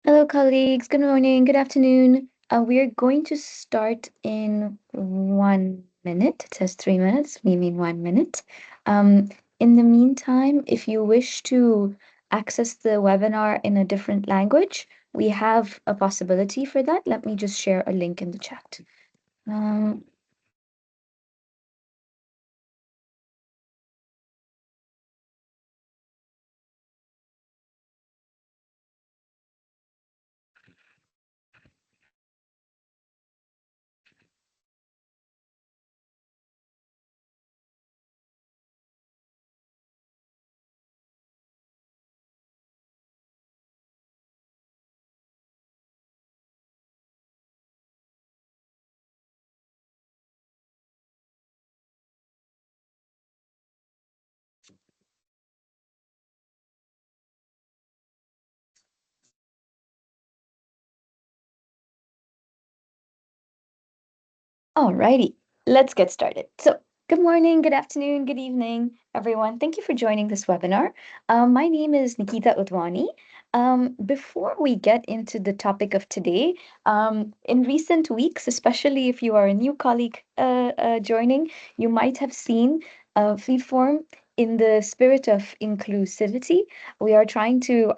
Hello, colleagues. Good morning, good afternoon. We're going to start in 1 minute. It says 3 minutes. We mean 1 minute. Um, in the meantime, if you wish to access the webinar in a different language, we have a possibility for that. Let me just share a link in the chat. Um, Alrighty, let's get started. So, good morning, good afternoon, good evening, everyone. Thank you for joining this webinar. My name is Nikita Udwani. Before we get into the topic of today, in recent weeks, especially if you are a new colleague joining, you might have seen Freeform in the spirit of inclusivity. We are trying to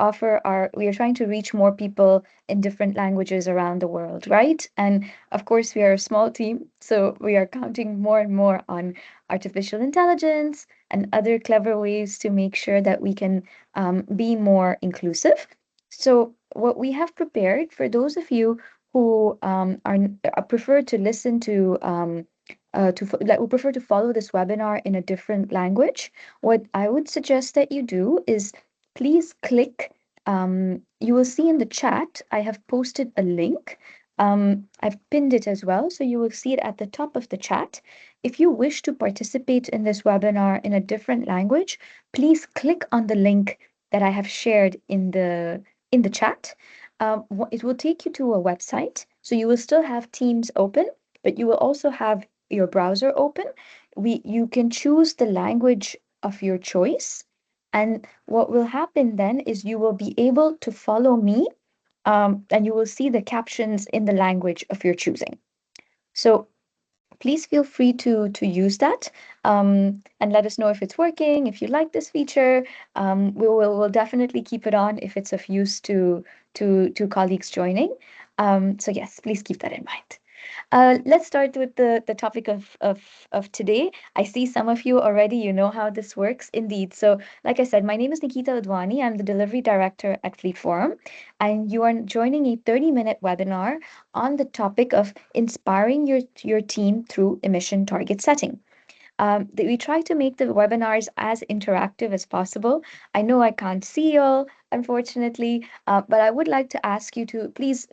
reach more people in different languages around the world, right? And of course, we are a small team, so we are counting more and more on artificial intelligence and other clever ways to make sure that we can be more inclusive. So, what we have prepared for those of you who prefer to listen who prefer to follow this webinar in a different language, what I would suggest that you do is please click. You will see in the chat, I have posted a link. I've pinned it as well, so you will see it at the top of the chat. If you wish to participate in this webinar in a different language, please click on the link that I have shared in the chat. It will take you to a website, so you will still have Teams open, but you will also have your browser open. You can choose the language of your choice, and what will happen then is you will be able to follow me, and you will see the captions in the language of your choosing. So please feel free to use that, and let us know if it's working, if you like this feature. We'll definitely keep it on if it's of use to colleagues joining. So yes, please keep that in mind. Let's start with the topic of today. I see some of you already, you know how this works indeed. So, like I said, my name is Nikita Udwani. I'm the delivery director at Fleet Forum, and you are joining a 30-minute webinar on the topic of inspiring your team through emission target setting. We try to make the webinars as interactive as possible. I know I can't see you all, unfortunately, but I would like to ask you to please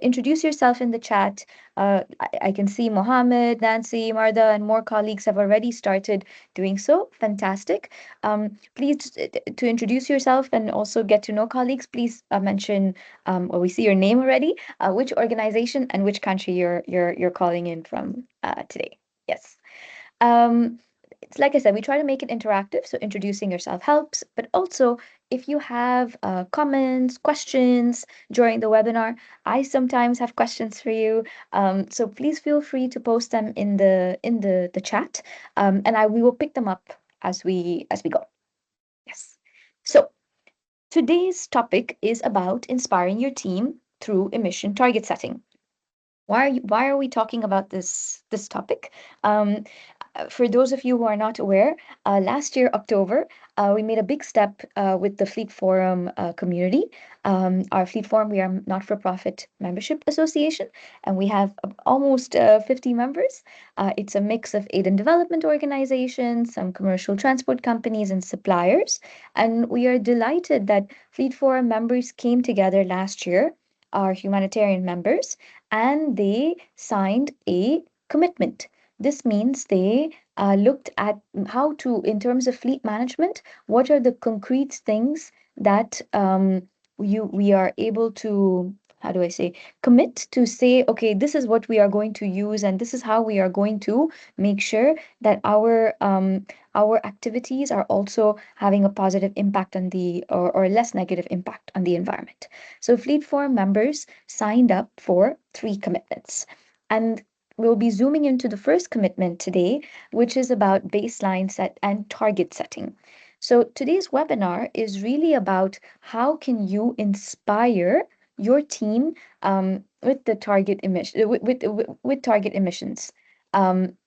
introduce yourself in the chat. I can see Mohammed, Nancy, Marda, and more colleagues have already started doing so. Fantastic. Please, to introduce yourself and also get to know colleagues, please mention, well, we see your name already, which organization and which country you're calling in from today. Yes. Um, it's like I said, we try to make it interactive, so introducing yourself helps. But also, if you have comments, questions during the webinar, I sometimes have questions for you. So please feel free to post them in the chat, and we will pick them up as we go. Yes. So today's topic is about inspiring your team through emission target setting. Why are we talking about this topic? Um, for those of you who are not aware, last year, October, we made a big step with the Fleet Forum community. Our Fleet Forum, we are not-for-profit membership association, and we have almost 50 members. It's a mix of aid and development organizations, some commercial transport companies, and suppliers. And we are delighted that Fleet Forum members came together last year, our humanitarian members, and they signed a commitment. This means they looked at how to, in terms of fleet management, what are the concrete things that we are able to, how do I say, commit to say, okay, this is what we are going to use, and this is how we are going to make sure that our activities are also having a positive impact on the or less negative impact on the environment. So Fleet Forum members signed up for 3 commitments. And we'll be zooming into the first commitment today, which is about baseline set and target setting. So today's webinar is really about how can you inspire your team with the target emission with target emissions. Um,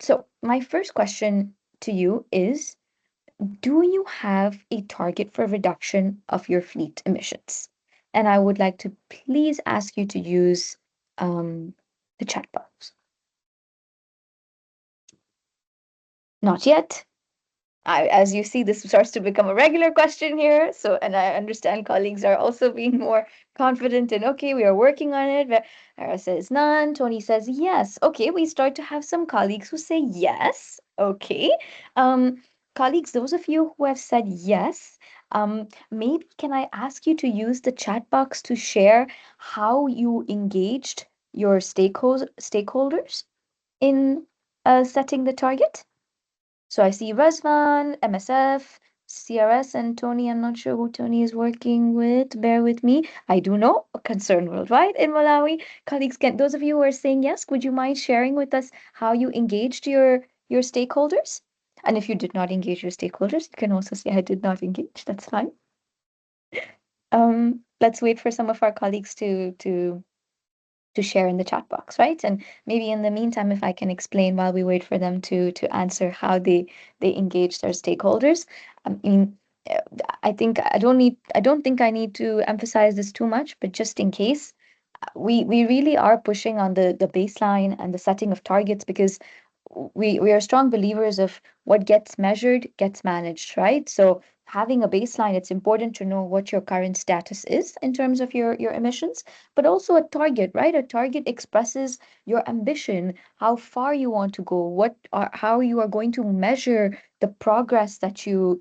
so my first question to you is, do you have a target for reduction of your fleet emissions? And I would like to please ask you to use the chat box. Not yet. As you see, this starts to become a regular question here. So, and I understand colleagues are also being more confident in, okay, we are working on it. Vera says none. Tony says yes. Okay, we start to have some colleagues who say yes. Okay. Um, Colleagues, those of you who have said yes, maybe can I ask you to use the chat box to share how you engaged your stakeholders in setting the target? So I see Razvan, MSF, CRS, and Tony. I'm not sure who Tony is working with. Bear with me. I do know Concern Worldwide in Malawi. Colleagues, can those of you who are saying yes, would you mind sharing with us how you engaged your stakeholders? And if you did not engage your stakeholders, you can also say I did not engage. That's fine. Let's wait for some of our colleagues to share in the chat box, right? And maybe in the meantime, if I can explain while we wait for them to answer how they engage their stakeholders. I mean, uh, I don't think I need to emphasize this too much, but just in case, we really are pushing on the baseline and the setting of targets because we are strong believers of what gets measured gets managed, right? So having a baseline, it's important to know what your current status is in terms of your emissions, but also a target, right? A target expresses your ambition, how far you want to go, how you are going to measure the progress that you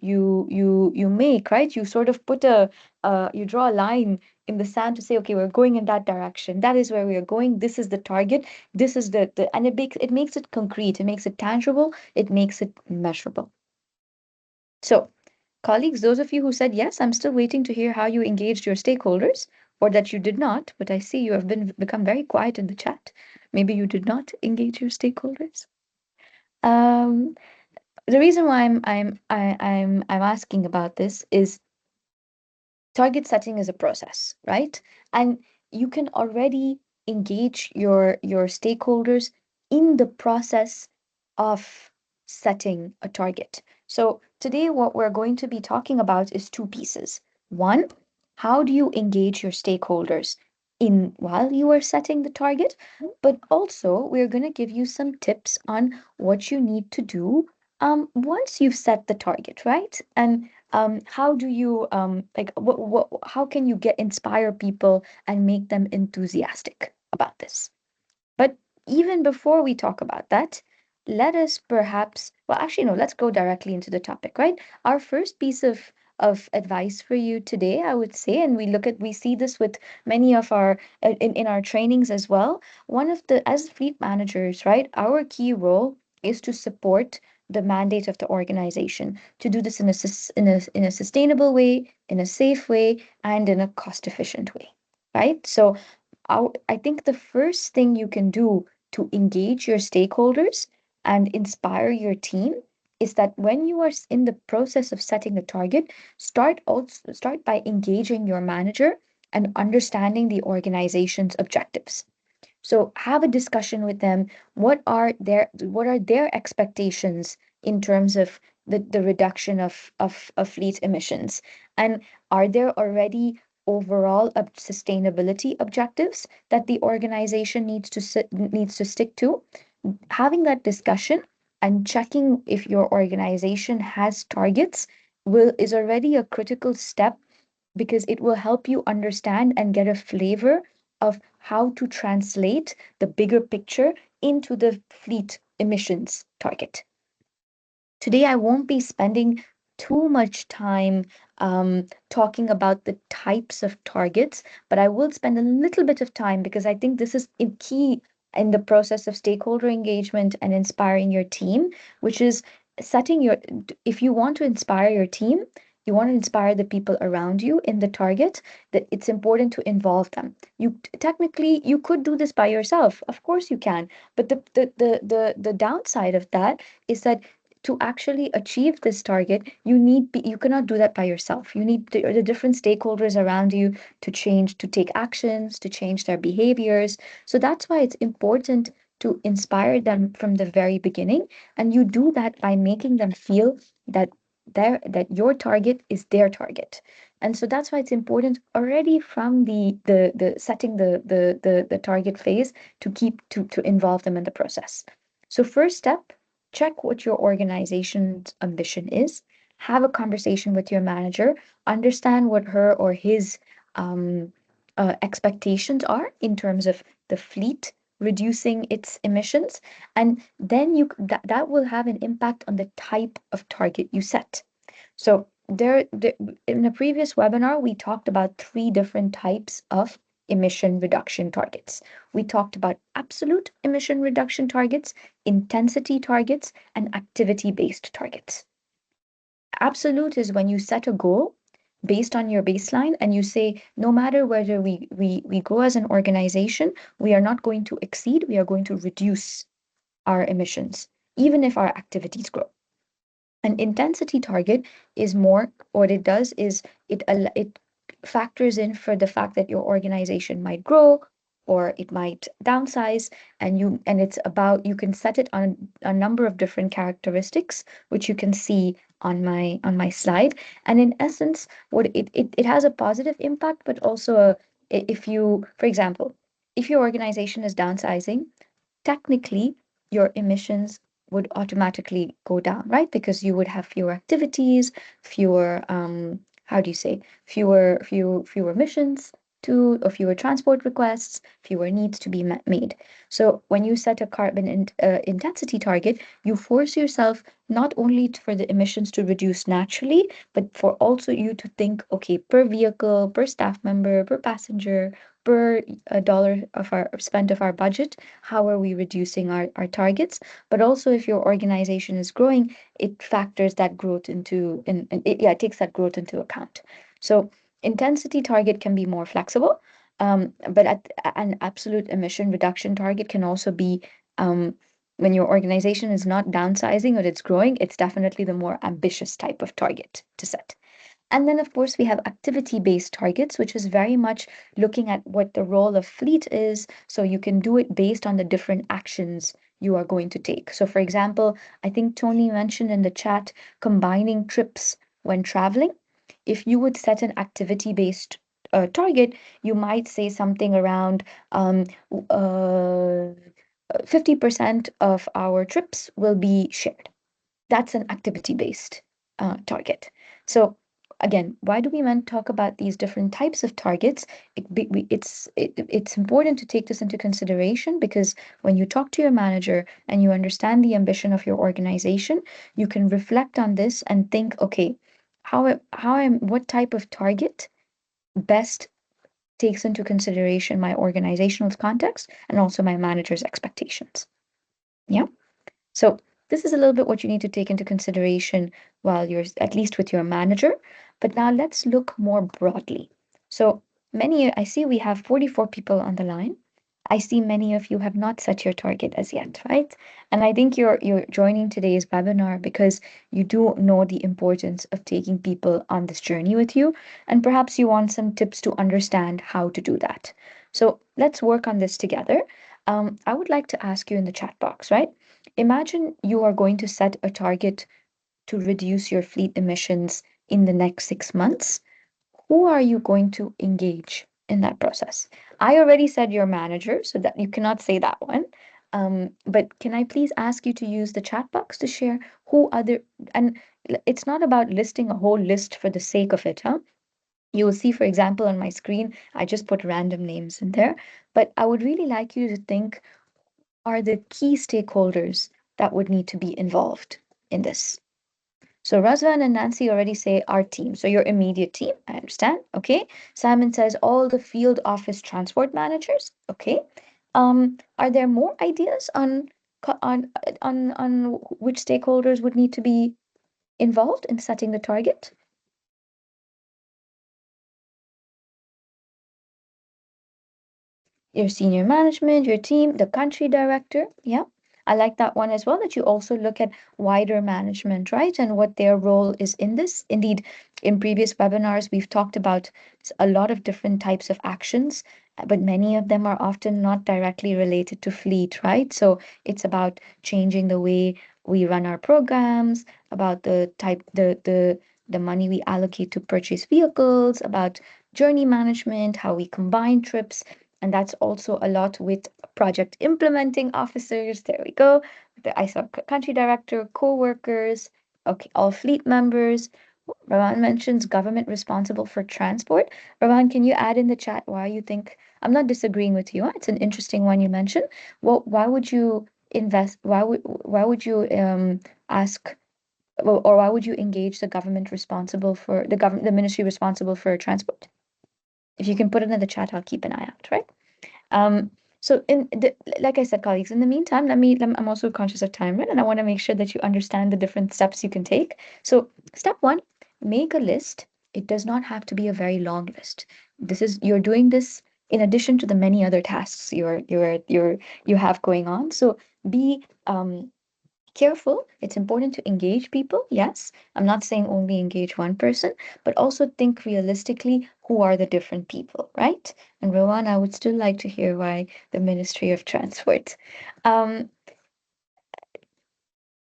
make, right? You sort of put you draw a line in the sand to say, okay, we're going in that direction. That is where we are going. This is the target. This is the and it makes it concrete. It makes it tangible. It makes it measurable. So, colleagues, those of you who said yes, I'm still waiting to hear how you engaged your stakeholders, or that you did not. But I see you have become very quiet in the chat. Maybe you did not engage your stakeholders. Um, the reason why I'm asking about this is target setting is a process, right? And you can already engage your stakeholders in the process of setting a target. So today what we're going to be talking about is two pieces. One, how do you engage your stakeholders in while you are setting the target? But also we're going to give you some tips on what you need to do once you've set the target, right? And how do you like what how can you get inspire people and make them enthusiastic about this? But even before we talk about that, let us perhaps, well, actually, no, let's go directly into the topic, right? Our first piece of advice for you today, I would say, and we see this with many of our, in our trainings as well. One of the, as fleet managers, right, our key role is to support the mandate of the organization, to do this in in a sustainable way, in a safe way, and in a cost efficient way, right? So I think the first thing you can do to engage your stakeholders and inspire your team is that when you are in the process of setting the target, start by engaging your manager and understanding the organization's objectives. So have a discussion with them. What are their expectations in terms of the reduction of fleet emissions? And are there already overall sustainability objectives that the organization needs to stick to? Having that discussion and checking if your organization has targets will is already a critical step because it will help you understand and get a flavor of how to translate the bigger picture into the fleet emissions target. Today, I won't be spending too much time talking about the types of targets, but I will spend a little bit of time because I think this is key in the process of stakeholder engagement and inspiring your team, which is setting your, if you want to inspire your team, you want to inspire the people around you in the target, that it's important to involve them. You technically you could do this by yourself. Of course you can. But the downside of that is that to actually achieve this target, you cannot do that by yourself. You need the different stakeholders around you to change, to take actions, to change their behaviors. So that's why it's important to inspire them from the very beginning. And you do that by making them feel that that your target is their target. And so that's why it's important already from the setting the target phase to keep to involve them in the process. So first step, check what your organization's ambition is, have a conversation with your manager, understand what her or his um, expectations are in terms of the fleet reducing its emissions, and then that will have an impact on the type of target you set. So in a previous webinar, we talked about three different types of emission reduction targets. We talked about absolute emission reduction targets, intensity targets, and activity-based targets. Absolute is when you set a goal based on your baseline and you say, no matter whether we go as an organization, we are not going to exceed, we are going to reduce our emissions, even if our activities grow. An intensity target is more, what it does is it factors in for the fact that your organization might grow or it might downsize, and it's about, you can set it on a number of different characteristics which you can see on my slide. And in essence, what it has a positive impact, but also if you, for example, if your organization is downsizing, technically your emissions would automatically go down, right? Because you would have fewer activities, fewer how do you say, fewer missions to, or fewer transport requests, fewer needs to be made. So when you set a carbon intensity target, you force yourself not only for the emissions to reduce naturally, but for also you to think, okay, per vehicle, per staff member, per passenger, per dollar of our spent of our budget, how are we reducing our targets? But also if your organization is growing, it factors that growth into, it takes that growth into account. So intensity target can be more flexible, but an absolute emission reduction target can also be, when your organization is not downsizing or it's growing, it's definitely the more ambitious type of target to set. And then, of course, we have activity based targets, which is very much looking at what the role of fleet is. So you can do it based on the different actions you are going to take. So, for example, I think Tony mentioned in the chat combining trips when traveling. If you would set an activity based target, you might say something around uh, 50% of our trips will be shared. That's an activity based target. So again, why do we want to talk about these different types of targets? It's important to take this into consideration because when you talk to your manager and you understand the ambition of your organization, you can reflect on this and think, okay, what type of target best takes into consideration my organizational context and also my manager's expectations. Yeah. So this is a little bit what you need to take into consideration while you're at least with your manager. But now let's look more broadly. So I see we have 44 people on the line. I see many of you have not set your target as yet, right? And I think you're joining today's webinar because you do know the importance of taking people on this journey with you, and perhaps you want some tips to understand how to do that. So let's work on this together. I would like to ask you in the chat box, right? Imagine you are going to set a target to reduce your fleet emissions in the next 6 months. Who are you going to engage in that process? I already said your manager, so that you cannot say that one. But can I please ask you to use the chat box to share who other, and it's not about listing a whole list for the sake of it, huh? You will see, for example, on my screen, I just put random names in there. But I would really like you to think, are the key stakeholders that would need to be involved in this? So Razvan and Nancy already say our team. So your immediate team, I understand. Okay. Simon says all the field office transport managers. Okay. Are there more ideas on on which stakeholders would need to be involved in setting the target? Your senior management, your team, the country director. Yeah. I like that one as well, that you also look at wider management, right? And what their role is in this. Indeed, in previous webinars, we've talked about a lot of different types of actions, but many of them are often not directly related to fleet, right? So it's about changing the way we run our programs, about the money we allocate to purchase vehicles, about journey management, how we combine trips, and that's also a lot with project implementing officers. There we go. I saw country director, co-workers, okay, all fleet members. Ravan mentions government responsible for transport. Ravan, can you add in the chat why you think, I'm not disagreeing with you. It's an interesting one you mentioned. Well, why would you invest? Why would you ask, well, or why would you engage the government responsible for the ministry responsible for transport? If you can put it in the chat, I'll keep an eye out, right? Um, so like I said, colleagues, in the meantime, I'm also conscious of time, right? And I want to make sure that you understand the different steps you can take. So step one, make a list. It does not have to be a very long list. You're doing this in addition to the many other tasks you have going on. So be careful. It's important to engage people. Yes, I'm not saying only engage one person, but also think realistically, who are the different people, right? And Rowan, I would still like to hear why the Ministry of Transport. Um,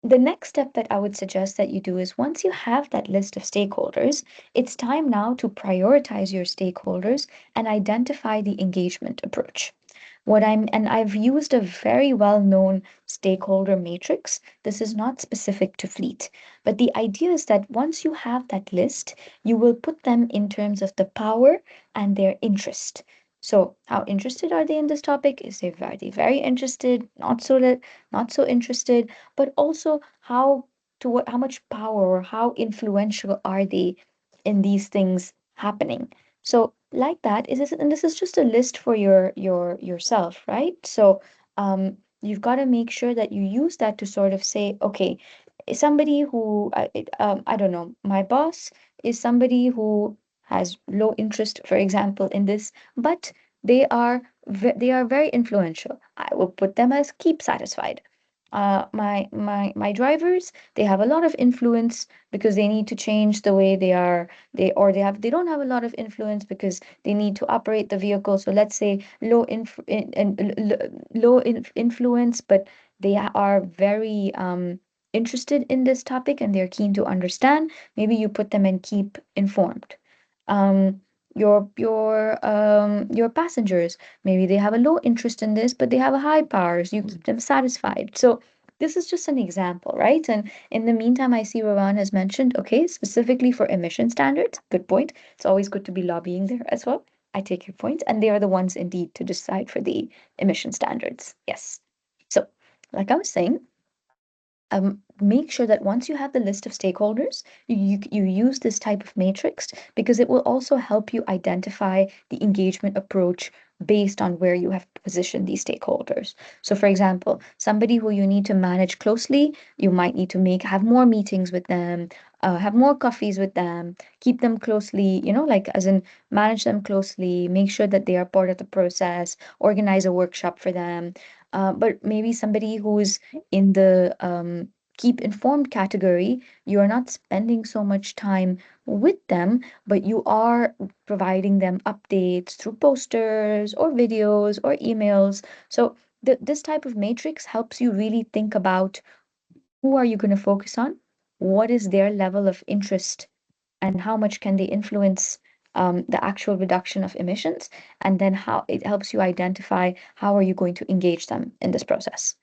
the next step that I would suggest that you do is, once you have that list of stakeholders, it's time now to prioritize your stakeholders and identify the engagement approach. And I've used a very well-known stakeholder matrix. This is not specific to fleet, but the idea is that once you have that list, you will put them in terms of the power and their interest. So, how interested are they in this topic? Are they very interested, not so interested, but also how much power or how influential are they in these things happening? So like that is this, and this is just a list for yourself, right? So you've got to make sure that you use that to sort of say, okay, somebody who I don't know, my boss is somebody who has low interest, for example, in this, but they are very influential. I will put them as keep satisfied. my drivers, they have a lot of influence because they need to change the way they are, they don't have a lot of influence because they need to operate the vehicle. So let's say low influence, but they are very interested in this topic and they're keen to understand. Maybe you put them and keep informed. um your passengers, maybe they have a low interest in this, but they have a high powers. You keep them satisfied. So this is just an example, right? And in the meantime, I see Ravan has mentioned, okay, specifically for emission standards. Good point. It's always good to be lobbying there as well. I take your point, and they are the ones indeed to decide for the emission standards. Yes. So, like I was saying, make sure that once you have the list of stakeholders, you use this type of matrix because it will also help you identify the engagement approach based on where you have positioned these stakeholders. So, for example, somebody who you need to manage closely, you might need to have more meetings with them, have more coffees with them, keep them closely, like as in manage them closely, make sure that they are part of the process, organize a workshop for them. But maybe somebody who's in the keep informed category, you are not spending so much time with them, but you are providing them updates through posters or videos or emails. So this type of matrix helps you really think about who are you going to focus on, what is their level of interest, and how much can they influence the actual reduction of emissions, and then how it helps you identify how are you going to engage them in this process.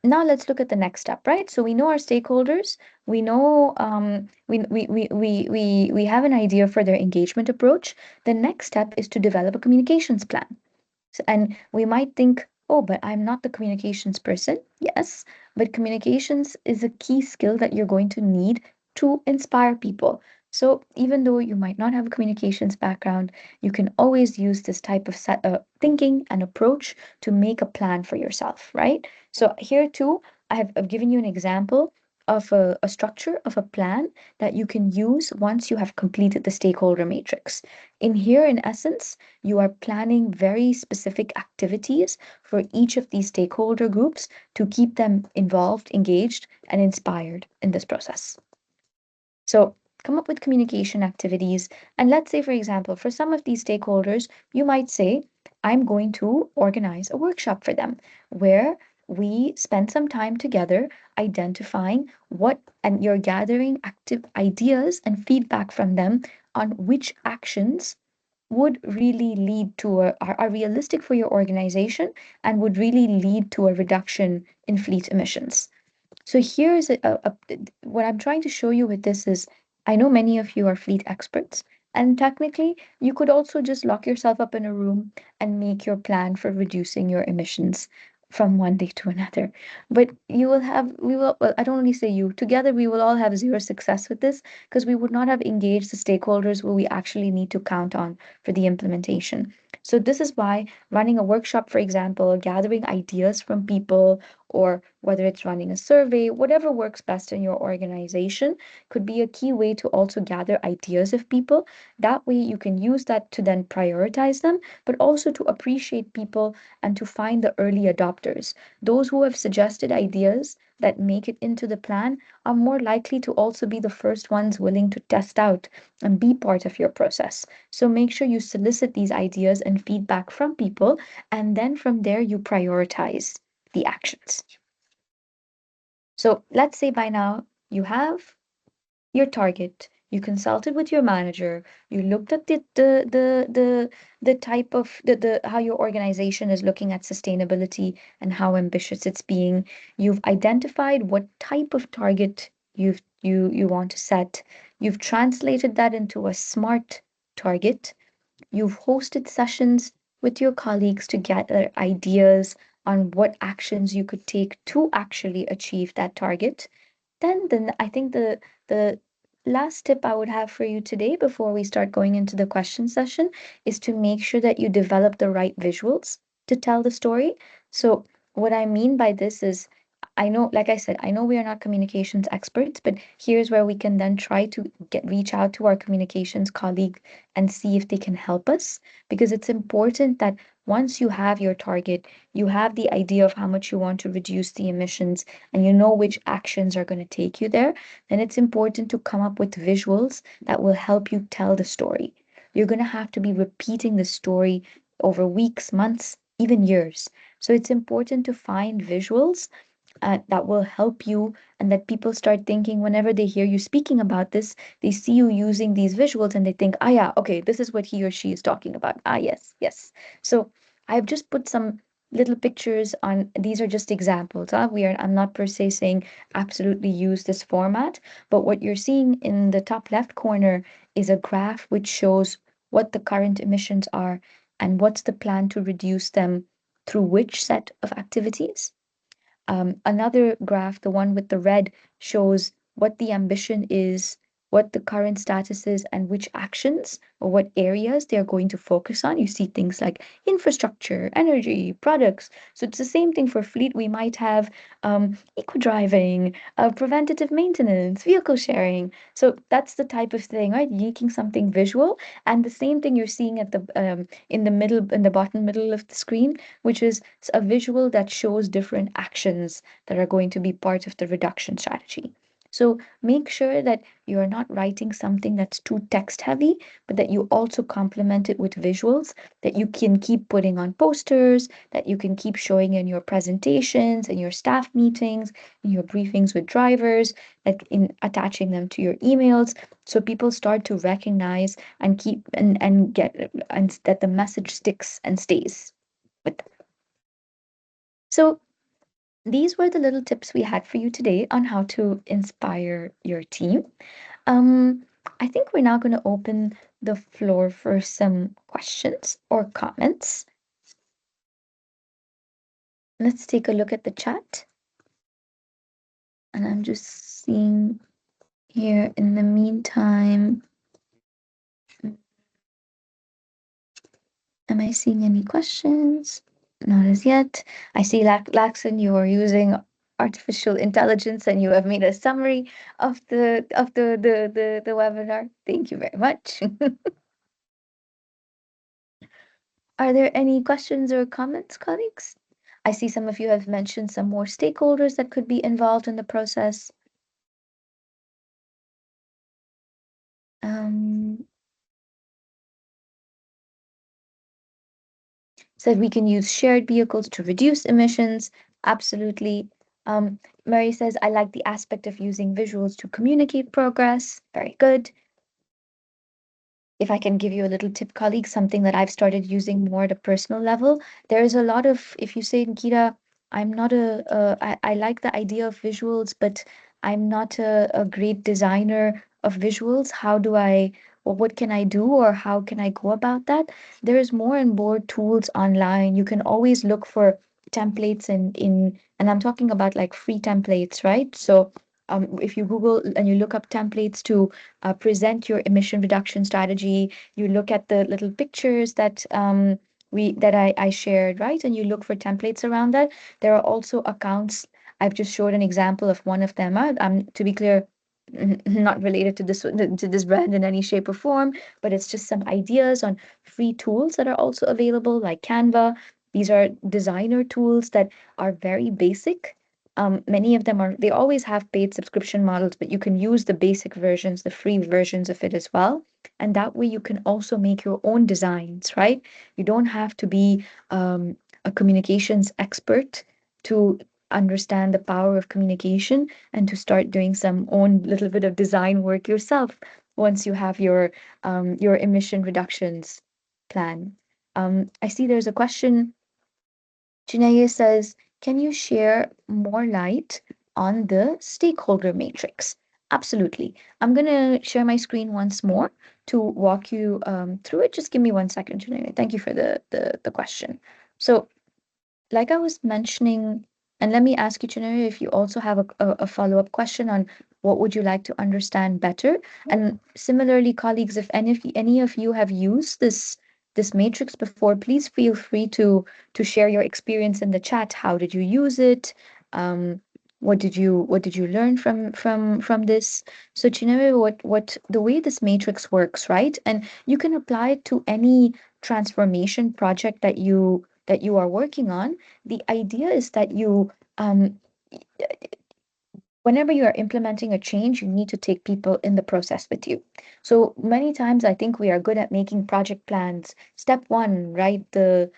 Now let's look at the next step, right? So we know our stakeholders, we know we have an idea for their engagement approach. The next step is to develop a communications plan. And we might think, oh, but I'm not the communications person. Yes, but communications is a key skill that you're going to need to inspire people. So even though you might not have a communications background, you can always use this type of thinking and approach to make a plan for yourself, right? So here too, I've given you an example of a structure of a plan that you can use once you have completed the stakeholder matrix. In here, in essence, you are planning very specific activities for each of these stakeholder groups to keep them involved, engaged, and inspired in this process. So come up with communication activities. And let's say, for example, for some of these stakeholders, you might say, I'm going to organize a workshop for them where we spend some time together identifying and you're gathering active ideas and feedback from them on which actions would really lead to are realistic for your organization and would really lead to a reduction in fleet emissions. So here's what I'm trying to show you with this is I know many of you are fleet experts, and technically you could also just lock yourself up in a room and make your plan for reducing your emissions from one day to another. But well, I don't only say you, together we will all have zero success with this because we would not have engaged the stakeholders who we actually need to count on for the implementation. So this is why running a workshop, for example, gathering ideas from people, or whether it's running a survey, whatever works best in your organization could be a key way to also gather ideas of people. That way, you can use that to then prioritize them, but also to appreciate people and to find the early adopters. Those who have suggested ideas that make it into the plan are more likely to also be the first ones willing to test out and be part of your process. So make sure you solicit these ideas and feedback from people, and then from there, you prioritize the actions. So let's say by now you have your target, you consulted with your manager, you looked at the type of the how your organization is looking at sustainability and how ambitious it's being. You've identified what type of target you want to set. You've translated that into a smart target. You've hosted sessions with your colleagues to gather ideas on what actions you could take to actually achieve that target. Then I think the last tip I would have for you today before we start going into the question session is to make sure that you develop the right visuals to tell the story. So what I mean by this is I know, like I said, I know we are not communications experts, but here's where we can then try to reach out to our communications colleague and see if they can help us, because it's important that once you have your target, you have the idea of how much you want to reduce the emissions, and you know which actions are going to take you there, then it's important to come up with visuals that will help you tell the story. You're going to have to be repeating the story over weeks, months, even years. So it's important to find visuals that will help you, and that people start thinking whenever they hear you speaking about this, they see you using these visuals and they think, ah, yeah, okay, this is what he or she is talking about. Ah, yes, yes. So I've just put some little pictures on. These are just examples. I'm not per se saying absolutely use this format, but what you're seeing in the top left corner is a graph which shows what the current emissions are and what's the plan to reduce them through which set of activities. Another graph, the one with the red, shows what the ambition is, what the current status is, and which actions or what areas they're going to focus on. You see things like infrastructure, energy, products. So it's the same thing for fleet. We might have eco driving, preventative maintenance, vehicle sharing. So that's the type of thing, right? Making something visual, and the same thing you're seeing at the in the middle, in the bottom middle of the screen, which is a visual that shows different actions that are going to be part of the reduction strategy. So make sure that you are not writing something that's too text heavy, but that you also complement it with visuals that you can keep putting on posters, that you can keep showing in your presentations, in your staff meetings, in your briefings with drivers, like in attaching them to your emails, so people start to recognize and keep and get and that the message sticks and stays with them. So these were the little tips we had for you today on how to inspire your team. Um, I think we're now going to open the floor for some questions or comments. Let's take a look at the chat. And I'm just seeing here in the meantime, am I seeing any questions? Not as yet. I see Laxon, you are using artificial intelligence and you have made a summary of the webinar. Thank you very much. Are there any questions or comments, colleagues? I see some of you have mentioned some more stakeholders that could be involved in the process. Um, Said we can use shared vehicles to reduce emissions. Absolutely. Mary says, I like the aspect of using visuals to communicate progress. Very good. If I can give you a little tip, colleague, something that I've started using more at a personal level, there is a lot of, if you say, Nikita, I'm not I like the idea of visuals, but I'm not a great designer of visuals. How do I, or what can I do, or how can I go about that? There's more and more tools online. You can always look for templates and I'm talking about like free templates, right? So if you Google and you look up templates to present your emission reduction strategy. You look at the little pictures that I shared, right? And you look for templates around that. There are also accounts. I've just showed an example of one of them. To be clear, not related to this brand in any shape or form, but it's just some ideas on free tools that are also available, like Canva. These are designer tools that are very basic. Many of them are, they always have paid subscription models, but you can use the basic versions, the free versions of it as well. And that way you can also make your own designs, right? You don't have to be a communications expert to understand the power of communication and to start doing some own little bit of design work yourself once you have your emission reductions plan. I see there's a question. Janaea says, can you share more light on the stakeholder matrix? Absolutely. I'm going to share my screen once more to walk you through it. Just give me 1 second, Janaea. Thank you for the question. So like I was mentioning, and let me ask you, Chinere, if you also have a follow-up question on what would you like to understand better. And similarly, colleagues, if any of you have used this matrix before, please feel free to share your experience in the chat. How did you use it? What did you learn from this? So Chinere, what the way this matrix works, right? And you can apply it to any transformation project that you are working on, the idea is that you whenever you are implementing a change, you need to take people in the process with you. So many times I think we are good at making project plans. Step one, write the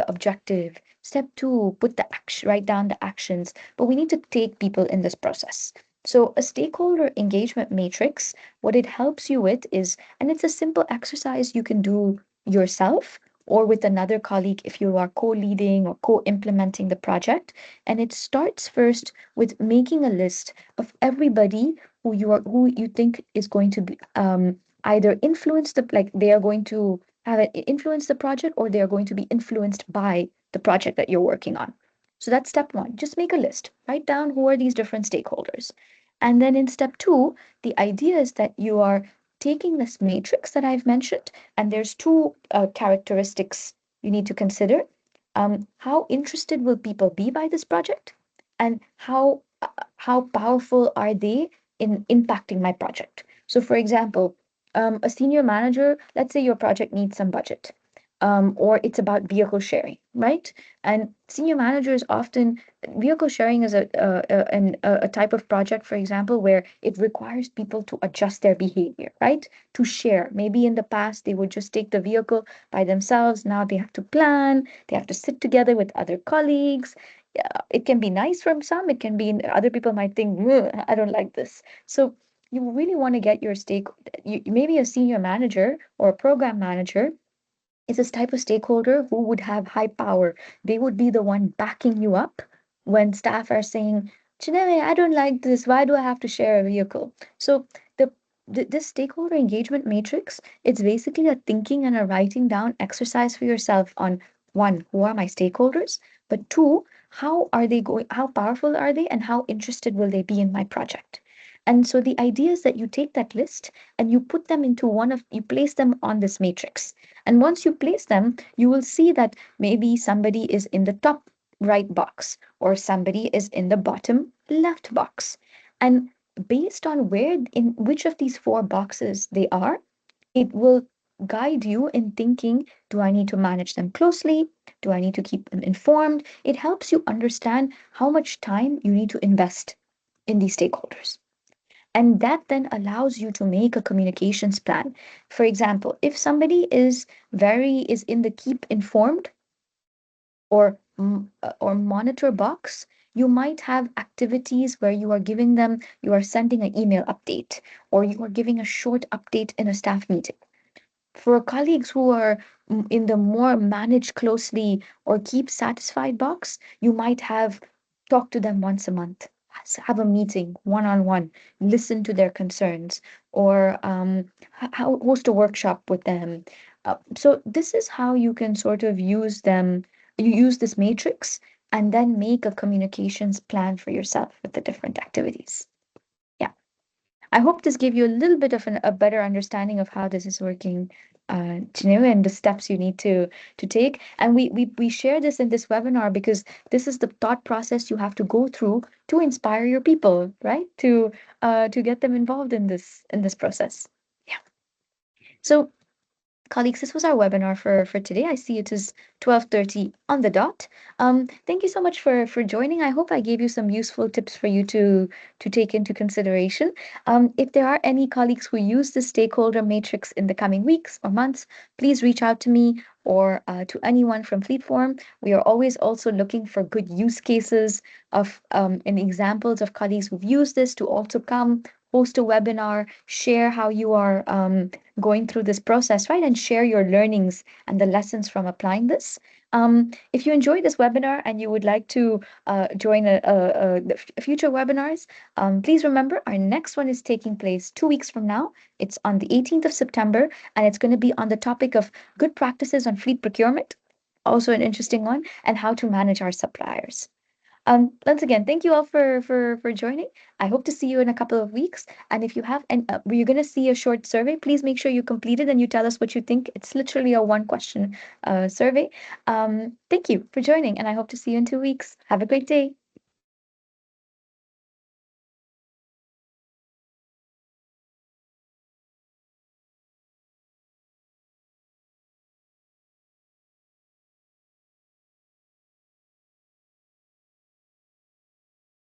objective. Step two, put the action, write down the actions. But we need to take people in this process. So a stakeholder engagement matrix, what it helps you with is, and it's a simple exercise you can do yourself or with another colleague if you are co-leading or co-implementing the project. And it starts first with making a list of everybody who you think is going to be either influence the like they are going to have it influence the project or they are going to be influenced by the project that you're working on. So that's step one. Just make a list. Write down who are these different stakeholders. And then in step two, the idea is that you are taking this matrix that I've mentioned, and there's two characteristics you need to consider. How interested will people be by this project? And how powerful are they in impacting my project? So, for example, a senior manager, let's say your project needs some budget, or it's about vehicle sharing, right? And senior managers often vehicle sharing is a type of project, for example, where it requires people to adjust their behavior, right? To share. Maybe in the past they would just take the vehicle by themselves. Now they have to plan. They have to sit together with other colleagues. Yeah, it can be nice from some. It can be other people might think, "Ugh, I don't like this." So you really want to get your maybe a senior manager or a program manager is this type of stakeholder who would have high power. They would be the one backing you up when staff are saying, Chineme, I don't like this. Why do I have to share a vehicle? So the this stakeholder engagement matrix, it's basically a thinking and a writing down exercise for yourself on one, who are my stakeholders? But two, how powerful are they and how interested will they be in my project? And so the idea is that you take that list and you put them into you place them on this matrix. And once you place them, you will see that maybe somebody is in the top right box or somebody is in the bottom left box. And based on where in which of these four boxes they are, it will guide you in thinking, do I need to manage them closely? Do I need to keep them informed? It helps you understand how much time you need to invest in these stakeholders. And that then allows you to make a communications plan. For example, if somebody is in the keep informed or monitor box, you might have activities where you are sending an email update or you are giving a short update in a staff meeting. For colleagues who are in the more manage closely or keep satisfied box, you might have talk to them once a month, have a meeting one on one, listen to their concerns, or host a workshop with them. So this is how you can sort of use them. You use this matrix and then make a communications plan for yourself with the different activities. Yeah. I hope this gave you a little bit of a better understanding of how this is working, Chinua, and the steps you need to take. And we share this in this webinar because this is the thought process you have to go through to inspire your people, right? To get them involved in this process. Yeah. So colleagues, this was our webinar for today. I see it is 12:30 on the dot. Thank you so much for joining. I hope I gave you some useful tips for you to take into consideration. If there are any colleagues who use the stakeholder matrix in the coming weeks or months, please reach out to me or to anyone from Fleetform. We are always also looking for good use cases of and examples of colleagues who've used this to also come host a webinar, share how you are going through this process, right? And share your learnings and the lessons from applying this. If you enjoyed this webinar and you would like to join future webinars, please remember our next one is taking place 2 weeks from now. It's on the 18th of September, and it's going to be on the topic of good practices on fleet procurement, also an interesting one, and how to manage our suppliers. Once again, thank you all for joining. I hope to see you in a couple of weeks. And if you have, and you're going to see a short survey, please make sure you complete it and you tell us what you think. It's literally a one question survey. Thank you for joining, and I hope to see you in 2 weeks. Have a great day.